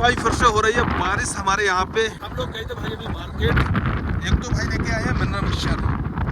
भाई फिर से हो रही है बारिश हमारे यहाँ पे। हम लोग गए थे भाई अभी मार्केट। एक तो भाई लेके आए हैं मिनरल मिक्सचर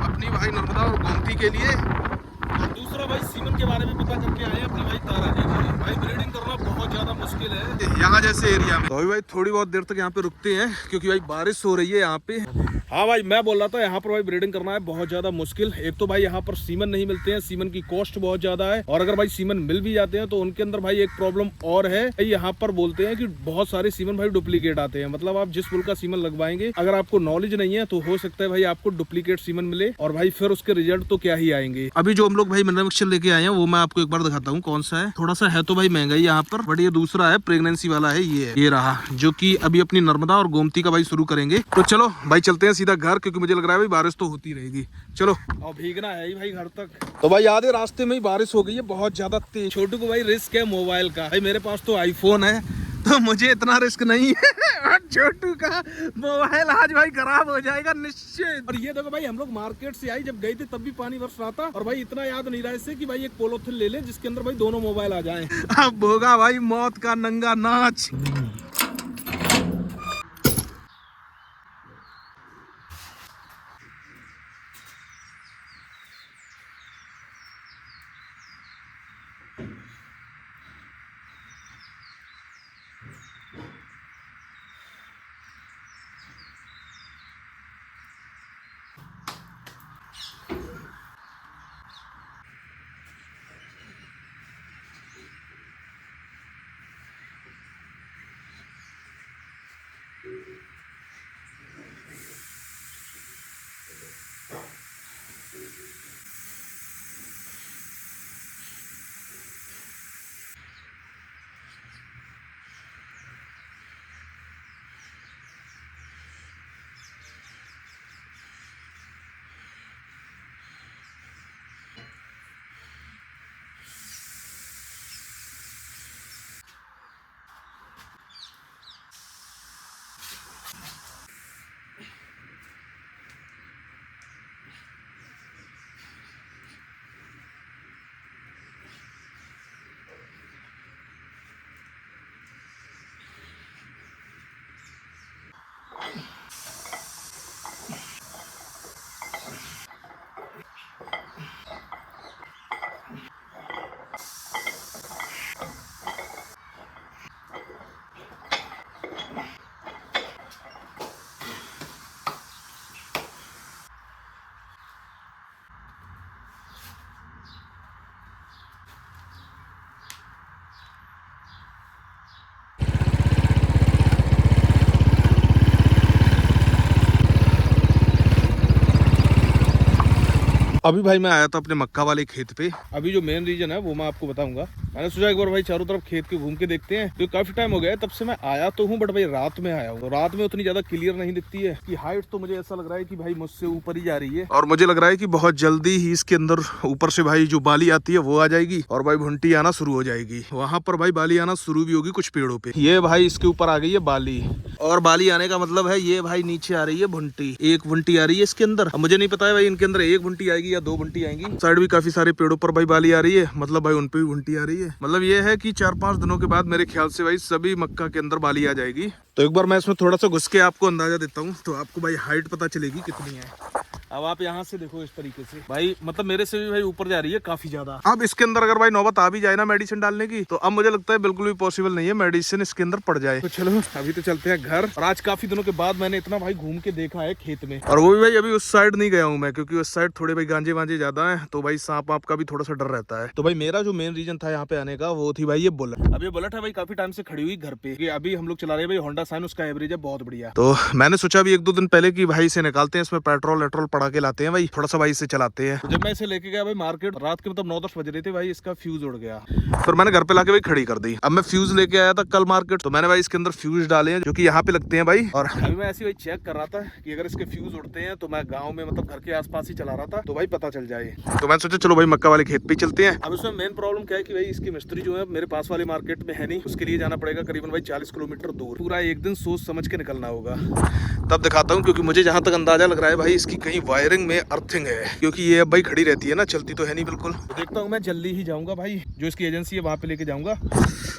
अपनी भाई नर्मदा और गोमती के लिए, और दूसरा भाई सीमन के बारे में पता करके आए हैं अपनी भाई तारा जी के लिए। भाई ब्रीडिंग करना बहुत ज्यादा मुश्किल है यहाँ जैसे एरिया में। तो भाई थोड़ी बहुत देर तक यहाँ पे रुकते हैं क्योंकि भाई बारिश हो रही है यहाँ पे। हाँ भाई मैं बोल रहा था यहाँ पर भाई ब्रीडिंग करना है बहुत ज्यादा मुश्किल। एक तो भाई यहाँ पर सीमन नहीं मिलते हैं, सीमन की कॉस्ट बहुत ज्यादा है, और अगर भाई सीमन मिल भी जाते हैं तो उनके अंदर भाई एक प्रॉब्लम और है। यहाँ पर बोलते हैं कि बहुत सारे सीमन भाई डुप्लीकेट आते हैं। मतलब आप जिस फुल का सीमन लगवाएंगे, अगर आपको नॉलेज नहीं है तो हो सकता है भाई आपको डुप्लीकेट सीमन मिले, और भाई फिर उसके रिजल्ट तो क्या ही आएंगे। अभी जो हम लोग भाई मिनरल मिक्सचर लेके आए हैं वो मैं आपको एक बार दिखाता हूँ कौन सा है। थोड़ा सा है तो भाई महंगा ही यहाँ पर, बट ये दूसरा है प्रेगनेंसी वाला है। ये रहा जो कि अभी अपनी नर्मदा और गोमती का भाई शुरू करेंगे। तो चलो भाई चलते हैं सीधा घर, क्योंकि मुझे लग रहा है भाई बारिश तो होती रहेगी। चलो और भीगना है भाई घर तक। तो भाई आधे रास्ते में ही बारिश हो गई है बहुत ज्यादा तेज। छोटू को भाई रिस्क है मोबाइल का। भाई मेरे पास तो आईफोन है तो मुझे इतना रिस्क नहीं है। छोटू का मोबाइल आज भाई खराब हो जाएगा निश्चित। और ये देखो भाई हम लोग मार्केट से आई, जब गए थे तब भी पानी बरस रहा था, और भाई इतना याद नहीं रहा इससे कि भाई एक पोलोथिन ले लें जिसके अंदर भाई दोनों मोबाइल आ जाएं। अब होगा भाई मौत का नंगा नाच। अभी भाई मैं आया था अपने मक्का वाले खेत पे। अभी जो मेन रीजन है वो मैं आपको बताऊंगा। मैंने सोचा एक बार भाई चारों तरफ खेत के घूम के देखते हैं, क्योंकि काफी टाइम हो गया है तब से मैं आया तो हूँ, बट भाई रात में आया हूँ। तो रात में उतनी ज्यादा क्लियर नहीं दिखती है कि हाइट तो मुझे ऐसा लग रहा है कि भाई मुझसे ऊपर ही जा रही है, और मुझे लग रहा है कि बहुत जल्दी ही इसके अंदर ऊपर से भाई जो बाली आती है वो आ जाएगी, और भाई भुंटी आना शुरू हो जाएगी। वहां पर भाई बाली आना शुरू भी होगी कुछ पेड़ों पे। ये भाई इसके ऊपर आ गई है बाली, और बाली आने का मतलब है ये भाई नीचे आ रही है भुंटी। एक भुंटी आ रही है इसके अंदर। अब मुझे नहीं पता है भाई इनके अंदर एक भुंटी आएगी या दो भुंटी आएंगी। साइड भी काफी सारे पेड़ों पर भाई बाली आ रही है, मतलब भाई उनपे भी भुंटी आ रही है। मतलब ये है कि 4-5 दिनों के बाद मेरे ख्याल से भाई सभी मक्का के अंदर बाली आ जाएगी। तो एक बार मैं इसमें थोड़ा सा घुस के आपको अंदाजा देता हूँ, तो आपको भाई हाइट पता चलेगी कितनी है। अब आप यहाँ से देखो इस तरीके से भाई, मतलब मेरे से भी भाई ऊपर जा रही है काफी ज्यादा। अब इसके अंदर अगर भाई नौबत आ भी जाए ना मेडिसिन डालने की, तो अब मुझे लगता है बिल्कुल भी पॉसिबल नहीं है मेडिसिन इसके अंदर पड़ जाए। तो चलो अभी तो चलते हैं घर। और आज काफी दिनों के बाद मैंने इतना भाई घूम के देखा है खेत में, और वो भी भाई अभी उस साइड नहीं गया हूँ मैं, क्योंकि उस साइड थोड़े भाई गांजे वांजे ज्यादा है, तो भाई सांप आप का भी थोड़ा सा डर रहता है। तो भाई मेरा जो मेन रीजन था यहाँ पे आने का वो थी भाई ये बुलेट। अब ये बुलेट है भाई काफी टाइम से खड़ी हुई घर पे। अभी हम लोग चला रहे हैं भाई होंडा शाइन, उसका एवरेज है बहुत बढ़िया। तो मैंने सोचा भी 1-2 दिन पहले की भाई इसे निकालते हैं, इसमें पेट्रोल वेट्रोल पड़ा के लाते हैं भाई, थोड़ा सा भाई इसे चलाते हैं। तो जब मैं इसे लेके गया भाई मार्केट, रात के मतलब 9-10 बज रहे थे भाई, इसका फ्यूज उड़ गया। फिर मैंने घर पे लाके भाई खड़ी कर दी। अब मैं फ्यूज लेके आया था कल मार्केट, तो मैंने भाई इसके अंदर फ्यूज डाले हैं जो कि यहाँ पे लगते हैं भाई। और अभी मैं ऐसे भाई चेक कर रहा था कि अगर इसके फ्यूज उड़ते हैं तो मैं गाँव में मतलब घर के आसपास ही चला रहा था, तो भाई पता चल जाए। तो मैंने सोचा चलो भाई मक्का वाले खेत पे चलते हैं। अब इसमें मेन प्रॉब्लम क्या है कि भाई इसकी मिस्त्री जो है मेरे पास वाले मार्केट में है नहीं, उसके लिए जाना पड़ेगा करीबन भाई 40 किलोमीटर दूर। पूरा एक दिन सोच समझ के निकलना होगा, तब दिखाता हूँ। क्योंकि मुझे जहाँ तक अंदाजा लग रहा है भाई इसकी कहीं वायरिंग में अर्थिंग है, क्योंकि ये अब भाई खड़ी रहती है ना, चलती तो है नहीं बिल्कुल। तो देखता हूँ मैं जल्दी ही जाऊंगा भाई, जो इसकी एजेंसी है वहाँ पे लेके जाऊंगा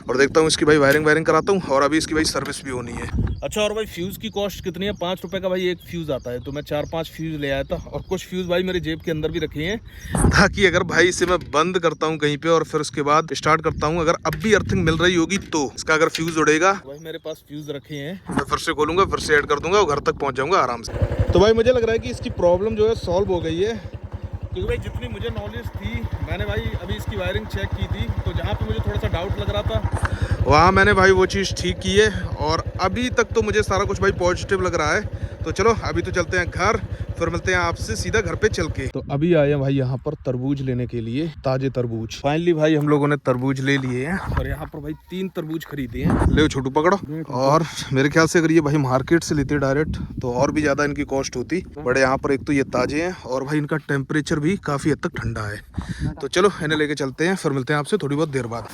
और देखता हूँ इसकी भाई वायरिंग कराता हूँ, और अभी इसकी भाई सर्विस भी होनी है। अच्छा, और भाई फ्यूज की कॉस्ट कितनी है? 5 रुपए का भाई एक फ्यूज आता है, तो मैं 4-5 फ्यूज ले आया था, और कुछ फ्यूज भाई मेरे जेब के अंदर भी रखे हैं, ताकि अगर भाई इसे मैं बंद करता हूँ कहीं पे और फिर उसके बाद स्टार्ट करता हूँ, अगर अब भी अर्थिंग मिल रही होगी तो इसका अगर फ्यूज उड़ेगा, भाई मेरे पास फ्यूज रखे हैं, मैं फिर से खोलूंगा, फिर से ऐड कर दूंगा और घर तक पहुंच जाऊंगा आराम से। तो भाई मुझे लग रहा है कि इसकी प्रॉब्लम जो है सॉल्व हो गई है, क्योंकि भाई जितनी मुझे नॉलेज थी, मैंने भाई अभी इसकी वायरिंग चेक की थी, तो जहाँ पे मुझे थोड़ा सा डाउट लग रहा था वहाँ मैंने भाई वो चीज़ ठीक की है, और अभी तक तो मुझे सारा कुछ भाई पॉजिटिव लग रहा है। तो चलो अभी तो चलते हैं घर, फिर मिलते हैं आपसे सीधा घर पे चल के। तो अभी आए हैं भाई यहाँ पर तरबूज लेने के लिए, ताजे तरबूज। फाइनली भाई हम लोगों ने तरबूज ले लिए हैं, और यहाँ पर भाई 3 तरबूज खरीदे हैं। ले छोटू पकड़ो। और मेरे ख्याल से अगर ये भाई मार्केट से लेते डायरेक्ट तो और भी ज्यादा इनकी कॉस्ट होती, बट यहाँ पर एक तो ये ताजे हैं और भाई इनका टेम्परेचर भी काफी हद तक ठंडा है। तो चलो इन्हें लेके चलते हैं, फिर मिलते हैं आपसे थोड़ी बहुत देर बाद।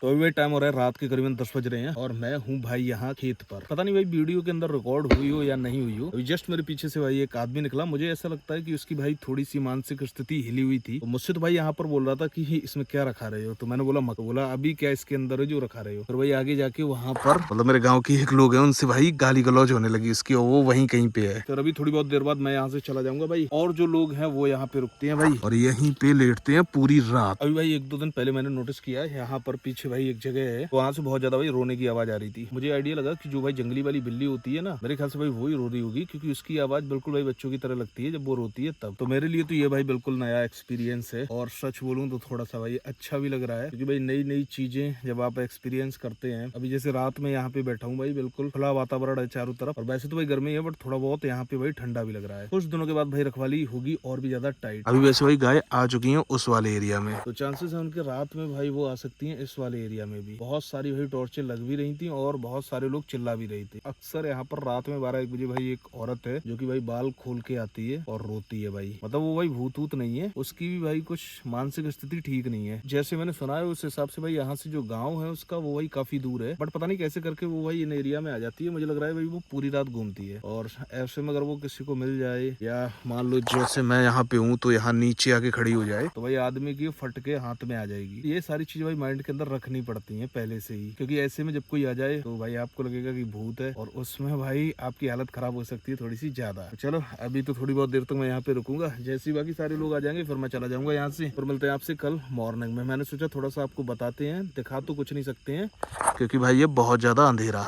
तो अभी टाइम हो रहा है रात के करीबन 10 बज रहे हैं, और मैं हूँ भाई यहाँ खेत पर। पता नहीं भाई वीडियो के अंदर रिकॉर्ड हुई हो या नहीं हुई हो। अभी जस्ट मेरे पीछे से भाई एक आदमी निकला, मुझे ऐसा लगता है कि उसकी भाई थोड़ी सी मानसिक स्थिति हिली हुई थी। तो मुझसे तो भाई यहाँ पर बोल रहा था कि इसमें क्या रखा रहे हो, तो मैंने बोला मत। बोला अभी क्या इसके अंदर है जो रखा रहे हो। फिर भाई आगे जाके वहाँ पर मतलब मेरे गाँव के एक लोग हैं, उनसे भाई गाली गलौज होने लगी उसकी, और वो वहीं कहीं पे है। फिर अभी थोड़ी बहुत देर बाद मैं यहाँ से चला जाऊंगा भाई, और जो लोग हैं वो यहाँ पे रुकते हैं भाई, और यहीं पे लेटते हैं पूरी रात। अभी भाई 1-2 दिन पहले मैंने नोटिस किया है, यहाँ पर पीछे भाई एक जगह है, वहाँ से बहुत ज्यादा भाई रोने की आवाज आ रही थी। मुझे आइडिया लगा कि जो भाई जंगली वाली बिल्ली होती है ना, मेरे ख्याल से भाई वही रो रही होगी, क्योंकि उसकी आवाज बिल्कुल भाई बच्चों की तरह लगती है जब वो रोती है तब। तो मेरे लिए तो ये भाई बिल्कुल नया एक्सपीरियंस है, और सच बोलूं तो थोड़ा सा भाई अच्छा भी लग रहा है, क्योंकि भाई नई नई चीजें जब आप एक्सपीरियंस करते हैं। अभी जैसे रात में यहाँ पे बैठा हूँ भाई, बिल्कुल खुला वातावरण है चारों तरफ, और वैसे तो भाई गर्मी है, बट थोड़ा बहुत यहाँ पे भाई ठंडा भी लग रहा है। कुछ दिनों के बाद भाई रखवाली होगी और भी ज्यादा टाइट। अभी वैसे भाई गाय आ चुकी है उस वाले एरिया में, तो चांसेस है उनके रात में भाई वो आ सकती है इस वाले एरिया में भी। बहुत सारी भाई टॉर्च लग भी रही थी, और बहुत सारे लोग चिल्ला भी रहे थे। अक्सर यहाँ पर रात में 12-1 बजे भाई एक औरत है जो कि भाई बाल खोल के आती है और रोती है भाई। मतलब वो भाई भूत नहीं है, उसकी भी भाई कुछ मानसिक स्थिति ठीक नहीं है, जैसे मैंने सुना है। उस हिसाब से भाई यहाँ से जो गाँव है उसका वो भाई काफी दूर है, बट पता नहीं कैसे करके वो भाई इन एरिया में आ जाती है। मुझे लग रहा है भाई वो पूरी रात घूमती है, और ऐसे में अगर वो किसी को मिल जाए, या मान लो जैसे मैं यहाँ पे हूँ तो यहाँ नीचे आके खड़ी हो जाए, तो भाई आदमी की फट के हाथ में आ जाएगी। ये सारी चीजें भाई माइंड के अंदर रखनी पड़ती है पहले से ही, क्योंकि ऐसे में जब कोई आ जाए तो भाई आपको लगेगा कि भूत है, और उसमें भाई आपकी हालत खराब हो सकती है थोड़ी सी ज्यादा। चलो अभी तो थोड़ी बहुत देर तक मैं यहाँ पे रुकूंगा, जैसे बाकी सारे लोग आ जाएंगे फिर मैं चला जाऊंगा यहाँ से। फिर मिलते हैं आपसे कल मॉर्निंग में। मैंने सोचा थोड़ा सा आपको बताते हैं, दिखा तो कुछ नहीं सकते हैं क्योंकि भाई ये बहुत ज्यादा अंधेरा।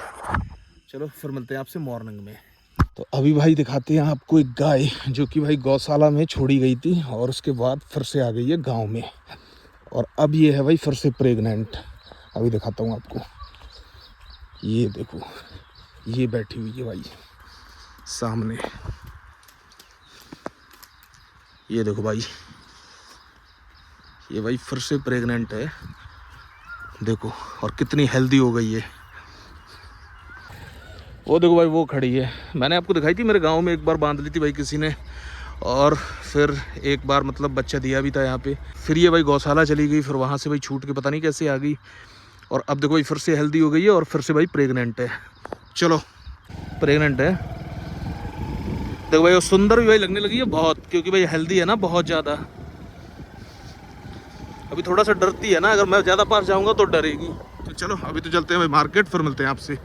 चलो फिर मिलते हैं आपसे मॉर्निंग में। तो अभी भाई दिखाते हैं आपको एक गाय जो कि भाई गौशाला में छोड़ी गई थी, और उसके बाद फिर से आ गई है गाँव में, और अब ये है भाई फिर से प्रेग्नेंट। अभी दिखाता हूँ आपको, ये देखो ये बैठी हुई है भाई सामने, ये देखो भाई, ये भाई फिर से प्रेग्नेंट है देखो, और कितनी हेल्दी हो गई है। वो देखो भाई वो खड़ी है, मैंने आपको दिखाई थी मेरे गांव में एक बार बांध ली थी भाई किसी ने, और फिर एक बार मतलब बच्चा दिया भी था यहाँ पे। फिर ये भाई गौशाला चली गई, फिर वहाँ से भाई छूट के पता नहीं कैसे आ गई, और अब देखो भाई फिर से हेल्दी हो गई है, और फिर से भाई प्रेग्नेंट है। चलो प्रेग्नेंट है देखो भाई, वो सुंदर भी भाई लगने लगी है बहुत, क्योंकि भाई हेल्दी है ना बहुत ज़्यादा। अभी थोड़ा सा डरती है ना, अगर मैं ज़्यादा पास जाऊँगा तो डरेगी। तो चलो अभी तो चलते हैं भाई मार्केट, फिर मिलते हैं आपसे।